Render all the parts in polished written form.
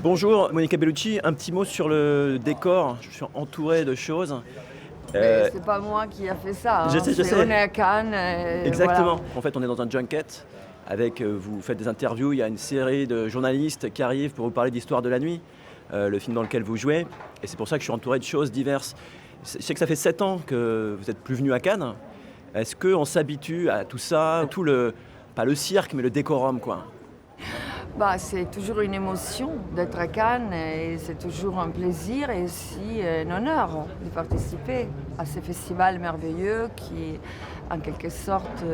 Bonjour Monica Bellucci, un petit mot sur le décor. Je suis entouré de choses. Mais c'est pas moi qui a fait ça, Je hein. sais, je On sais. est à Cannes, Exactement. voilà. En fait, on est dans un junket avec, vous faites des interviews, il y a une série de journalistes qui arrivent pour vous parler d'Histoire de la nuit, le film dans lequel vous jouez. Et c'est pour ça que je suis entouré de choses diverses. Je sais que ça fait 7 ans que vous n'êtes plus venu à Cannes. Est-ce qu'on s'habitue à tout ça, pas le cirque, mais le décorum, quoi? Bah, c'est toujours une émotion d'être à Cannes et c'est toujours un plaisir et aussi un honneur de participer à ce festival merveilleux qui, en quelque sorte,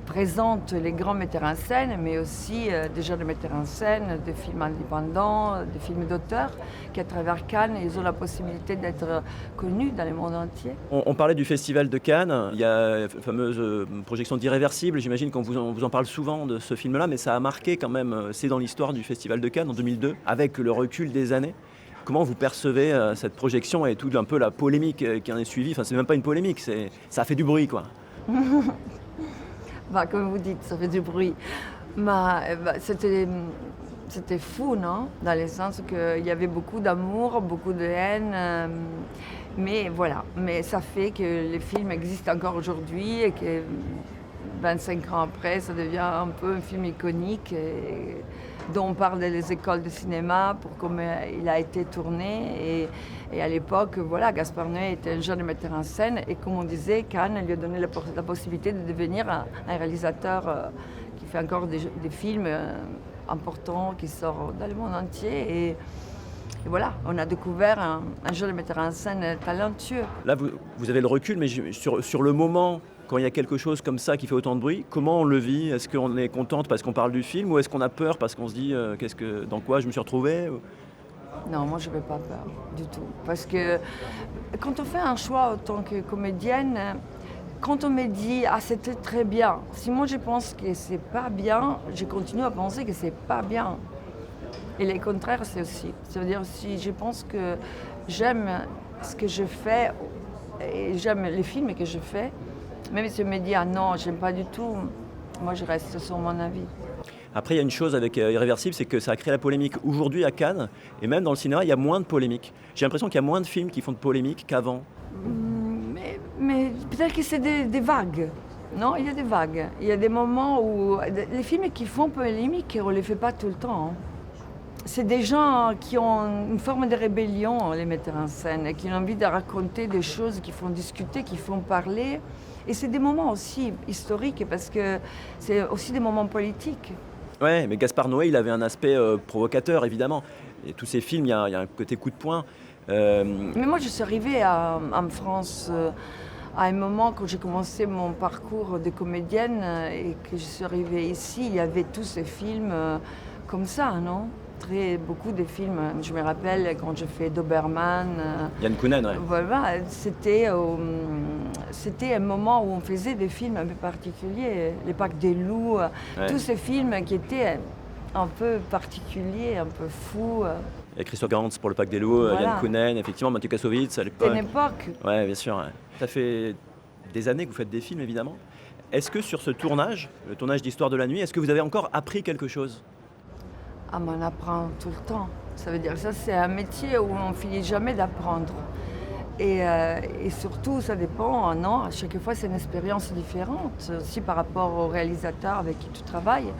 présente les grands metteurs en scène, mais aussi des jeunes metteurs en scène, des films indépendants, des films d'auteurs qui, à travers Cannes, ils ont la possibilité d'être connus dans le monde entier. On parlait du festival de Cannes, il y a la fameuse projection d'Irréversible, j'imagine qu'on vous en parle souvent de ce film-là, mais ça a marqué quand même, c'est dans l'histoire du festival de Cannes en 2002, avec le recul des années. Comment vous percevez cette projection et tout un peu la polémique qui en est suivie? Enfin, c'est même pas une polémique, ça a fait du bruit, quoi. Bah, comme vous dites, ça fait du bruit. C'était fou, non? Dans le sens qu'il y avait beaucoup d'amour, beaucoup de haine. Mais voilà, mais ça fait que les films existent encore aujourd'hui et que 25 ans après, ça devient un peu un film iconique dont on parle dans les écoles de cinéma pour comment il a été tourné. Et à l'époque, voilà, Gaspard Noé était un jeune metteur en scène et comme on disait, Cannes lui a donné la possibilité de devenir un réalisateur qui fait encore des films importants qui sortent dans le monde entier. Et voilà, on a découvert un jeune metteur en scène talentueux. Là, vous avez le recul, mais sur le moment, quand il y a quelque chose comme ça qui fait autant de bruit, comment on le vit? Est-ce qu'on est contente parce qu'on parle du film ou est-ce qu'on a peur parce qu'on se dit dans quoi je me suis retrouvé? Non, moi je n'avais pas peur du tout. Parce que quand on fait un choix en tant que comédienne, quand on me dit « Ah, c'était très bien », si moi je pense que c'est pas bien, je continue à penser que c'est pas bien. Et le contraire, c'est aussi. Ça veut dire si je pense que j'aime ce que je fais et j'aime les films que je fais, même si on me dit « Ah non, j'aime pas du tout », moi je reste sur mon avis. Après, il y a une chose avec Irréversible, c'est que ça a créé la polémique. Aujourd'hui, à Cannes, et même dans le cinéma, il y a moins de polémiques. J'ai l'impression qu'il y a moins de films qui font de polémiques qu'avant. Mais peut-être que c'est des vagues. Non, il y a des vagues. Il y a des moments où les films qui font polémique, on ne les fait pas tout le temps, hein. C'est des gens qui ont une forme de rébellion, les metteurs en scène, qui ont envie de raconter des choses, qui font discuter, qui font parler. Et c'est des moments aussi historiques parce que c'est aussi des moments politiques. Ouais, mais Gaspard Noé, il avait un aspect provocateur, évidemment. Et tous ces films, il y a un côté coup de poing. Mais moi, je suis arrivée en France à un moment quand j'ai commencé mon parcours de comédienne et que je suis arrivée ici, il y avait tous ces films comme ça, non? Beaucoup de films. Je me rappelle quand j'ai fait Doberman. Yann Kounen, ouais. Voilà, c'était un moment où on faisait des films un peu particuliers. Les Parcs des loups, Ouais. tous ces films qui étaient un peu particuliers, un peu fous. Il y a Christophe Gans pour le Pack des loups, Voilà. Yann Kounen, effectivement, Mathieu Kassovitz à C'était l'époque. une époque. Ouais, bien sûr. Ouais. Ça fait des années que vous faites des films, évidemment. Est-ce que sur ce tournage, le tournage d'Histoire de la nuit, est-ce que vous avez encore appris quelque chose? Ah, mais on apprend tout le temps. Ça veut dire que ça, c'est un métier où on ne finit jamais d'apprendre. Et surtout, ça dépend, non, à chaque fois, c'est une expérience différente, aussi par rapport au réalisateur avec qui tu travailles.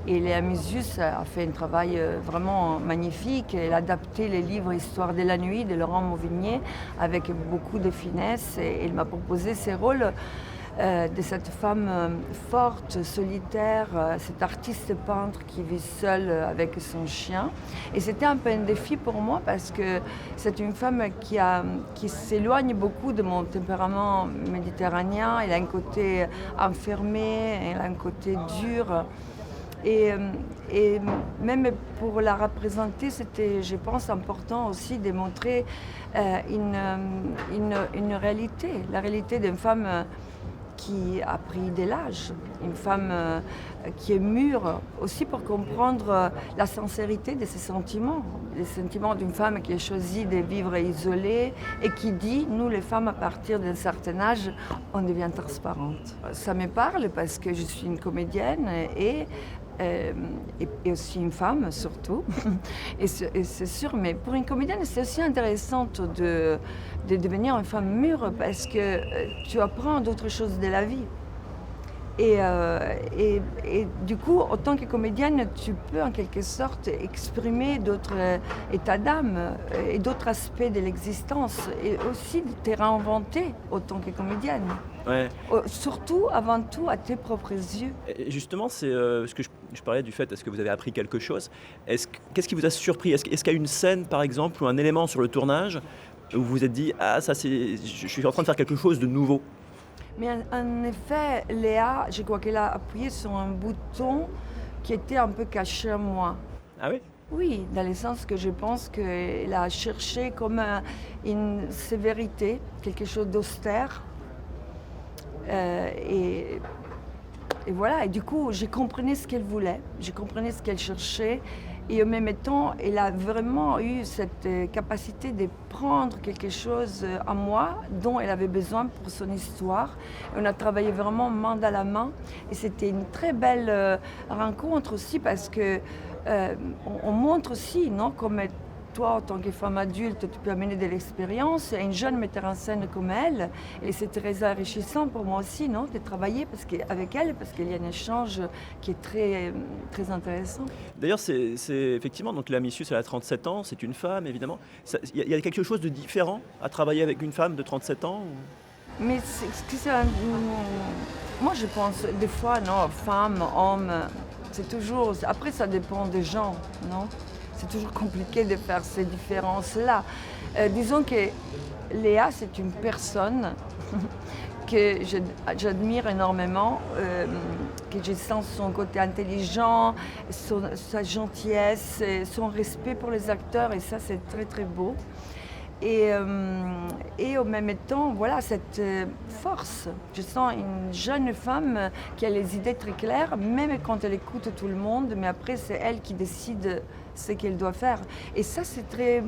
Et Léa Misus a fait un travail vraiment magnifique. Elle a adapté les livres Histoire de la nuit de Laurent Mauvigné avec beaucoup de finesse. Et elle m'a proposé ces rôles de cette femme forte, solitaire, cet artiste peintre qui vit seule avec son chien. Et c'était un peu un défi pour moi parce que c'est une femme qui s'éloigne beaucoup de mon tempérament méditerranéen. Elle a un côté enfermé, elle a un côté dur. Et même pour la représenter, c'était, je pense, important aussi de montrer une réalité, la réalité d'une femme qui a pris de l'âge, une femme qui est mûre, aussi pour comprendre la sincérité de ses sentiments, les sentiments d'une femme qui a choisi de vivre isolée et qui dit, nous les femmes à partir d'un certain âge, on devient transparente. Ça me parle parce que je suis une comédienne et et aussi une femme surtout. Et c'est sûr, mais pour une comédienne, c'est aussi intéressant de devenir une femme mûre parce que tu apprends d'autres choses de la vie. Et du coup, autant que comédienne, tu peux en quelque sorte exprimer d'autres états d'âme et d'autres aspects de l'existence et aussi te réinventer autant que comédienne. Ouais. Surtout, avant tout, à tes propres yeux. Et justement, c'est ce que je parlais du fait, est-ce que vous avez appris quelque chose? Qu'est-ce qui vous a surpris? Est-ce qu'il y a une scène, par exemple, ou un élément sur le tournage où vous vous êtes dit: «Ah, ça, je suis en train de faire quelque chose de nouveau»? Mais en effet, Léa, je crois qu'elle a appuyé sur un bouton qui était un peu caché à moi. Ah oui? Oui, dans le sens que je pense qu'elle a cherché comme une sévérité, quelque chose d'austère. Et voilà, et du coup, j'ai compris ce qu'elle voulait, j'ai compris ce qu'elle cherchait. Et en même temps, elle a vraiment eu cette capacité de prendre quelque chose à moi dont elle avait besoin pour son histoire. Et on a travaillé vraiment main dans la main. Et c'était une très belle rencontre aussi parce que on montre aussi, non, comme toi, en tant que femme adulte, tu peux amener de l'expérience à une jeune metteur en scène comme elle. Et c'est très enrichissant pour moi aussi, non, de travailler avec elle, parce qu'il y a un échange qui est très, très intéressant. D'ailleurs, c'est effectivement, donc la Missus, elle a 37 ans, c'est une femme, évidemment. Il y a quelque chose de différent à travailler avec une femme de 37 ans ou... Mais moi, je pense, des fois, non, femme, homme, c'est toujours... Après, ça dépend des gens, non? C'est toujours compliqué de faire ces différences-là. Disons que Léa, c'est une personne que j'admire énormément, que je sens son côté intelligent, sa gentillesse, son respect pour les acteurs, et ça, c'est très, très beau. Et en même temps, voilà, cette force. Je sens une jeune femme qui a les idées très claires, même quand elle écoute tout le monde, mais après, c'est elle qui décide ce qu'elle doit faire. Et ça, c'est très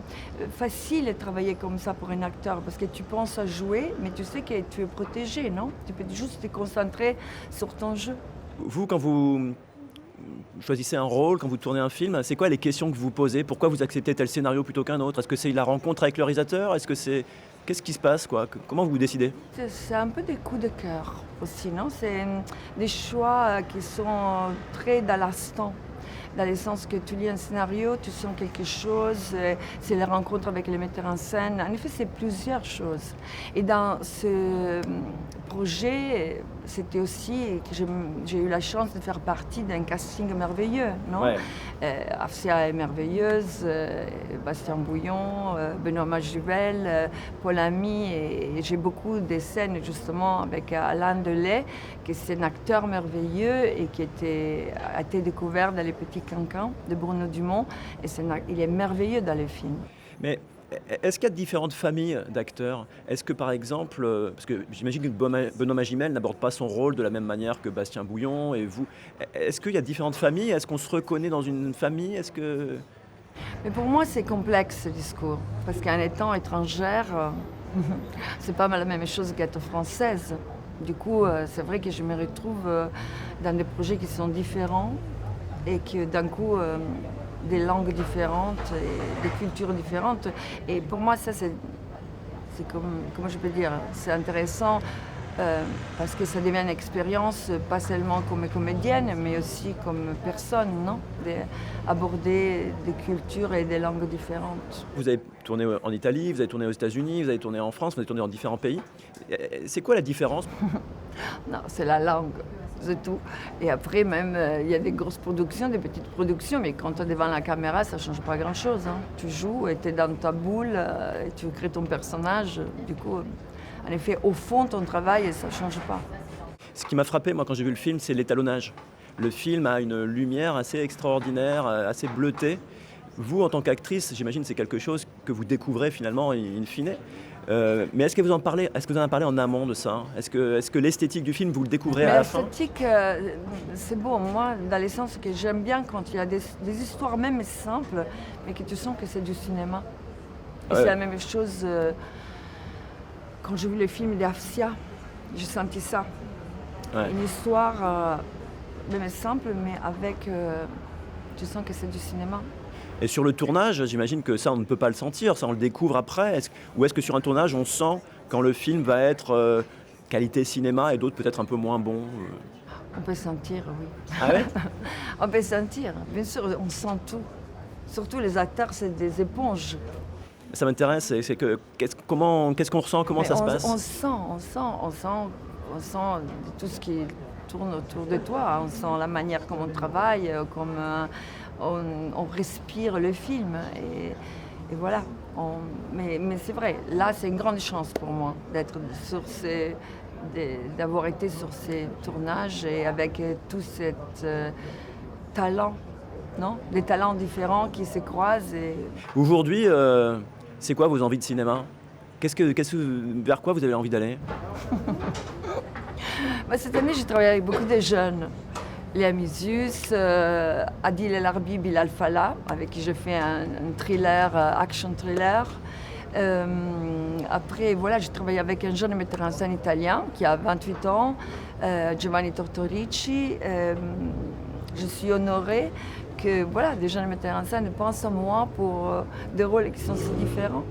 facile de travailler comme ça pour un acteur, parce que tu penses à jouer, mais tu sais que tu es protégé, non? Tu peux juste te concentrer sur ton jeu. Vous, quand vous choisissez un rôle, quand vous tournez un film, c'est quoi les questions que vous vous posez? Pourquoi vous acceptez tel scénario plutôt qu'un autre? Est-ce que c'est la rencontre avec le réalisateur? Qu'est-ce qui se passe, quoi? Comment vous décidez? C'est un peu des coups de cœur aussi, non? C'est des choix qui sont très dans l'instant. Dans le sens que tu lis un scénario, tu sens quelque chose, c'est la rencontre avec les metteurs en scène. En effet, c'est plusieurs choses. Et dans ce projet, c'était aussi que j'ai eu la chance de faire partie d'un casting merveilleux, non? Ouais. Afsia est merveilleuse, Bastien Bouillon, Benoît Magivelle, Paul Ami, et j'ai beaucoup de scènes justement avec Alain Delay, qui est un acteur merveilleux et qui a été découvert dans Les Petits Cancans de Bruno Dumont, et il est merveilleux dans le film. Mais est-ce qu'il y a différentes familles d'acteurs? Est-ce que par exemple, parce que j'imagine que Benoît Magimel n'aborde pas son rôle de la même manière que Bastien Bouillon et vous, est-ce qu'il y a différentes familles? Est-ce qu'on se reconnaît dans une famille? Mais pour moi, c'est complexe ce discours, parce qu'en étant étrangère, c'est pas mal la même chose qu'être française. Du coup, c'est vrai que je me retrouve dans des projets qui sont différents et que d'un coup, des langues différentes et des cultures différentes. Et pour moi, ça, c'est comment je peux dire, c'est intéressant parce que ça devient une expérience, pas seulement comme comédienne, mais aussi comme personne, non? D'aborder des cultures et des langues différentes. Vous avez tourné en Italie, vous avez tourné aux États-Unis, vous avez tourné en France, vous avez tourné dans différents pays. C'est quoi la différence? Non, c'est la langue. C'est tout. Et après, même, il y a des grosses productions, des petites productions, mais quand tu es devant la caméra, ça ne change pas grand-chose. Hein. Tu joues et tu es dans ta boule, et tu crées ton personnage. Du coup, en effet, au fond, ton travail, ça ne change pas. Ce qui m'a frappé, moi, quand j'ai vu le film, c'est l'étalonnage. Le film a une lumière assez extraordinaire, assez bleutée. Vous, en tant qu'actrice, j'imagine que c'est quelque chose que vous découvrez finalement in fine. Mais est-ce que vous en parlez en amont de ça? Est-ce que l'esthétique du film, vous le découvrez à la fin? L'esthétique, c'est beau. Moi, dans le sens que j'aime bien quand il y a des histoires même simples, mais que tu sens que c'est du cinéma. Et c'est la même chose quand j'ai vu le film d'Afsia. J'ai senti ça. Ouais. Une histoire mais simple, mais avec... tu sens que c'est du cinéma. Et sur le tournage, j'imagine que ça, on ne peut pas le sentir, ça, on le découvre après. Ou est-ce que sur un tournage, on sent quand le film va être qualité cinéma et d'autres peut-être un peu moins bons On peut sentir, oui. Ah ouais? On peut sentir, bien sûr, on sent tout. Surtout les acteurs, c'est des éponges. Ça m'intéresse, c'est que qu'est-ce qu'on ressent, comment Mais ça se passe? on sent tout ce qui tourne autour de toi. On sent la manière comme on travaille, comme on respire le film. Et voilà. Mais c'est vrai, là, c'est une grande chance pour moi d'avoir été sur ces tournages et avec tout cet talent, non? Des talents différents qui se croisent. Aujourd'hui, c'est quoi vos envies de cinéma? Vers quoi vous avez envie d'aller? Cette année, j'ai travaillé avec beaucoup de jeunes. Léa Misus, Adil El Arbi, Bilal Fallah, avec qui j'ai fait un thriller, action thriller. Après, voilà, j'ai travaillé avec un jeune metteur en scène italien qui a 28 ans, Giovanni Tortorici. Je suis honorée que voilà, des jeunes metteurs en scène pensent à moi pour des rôles qui sont si différents.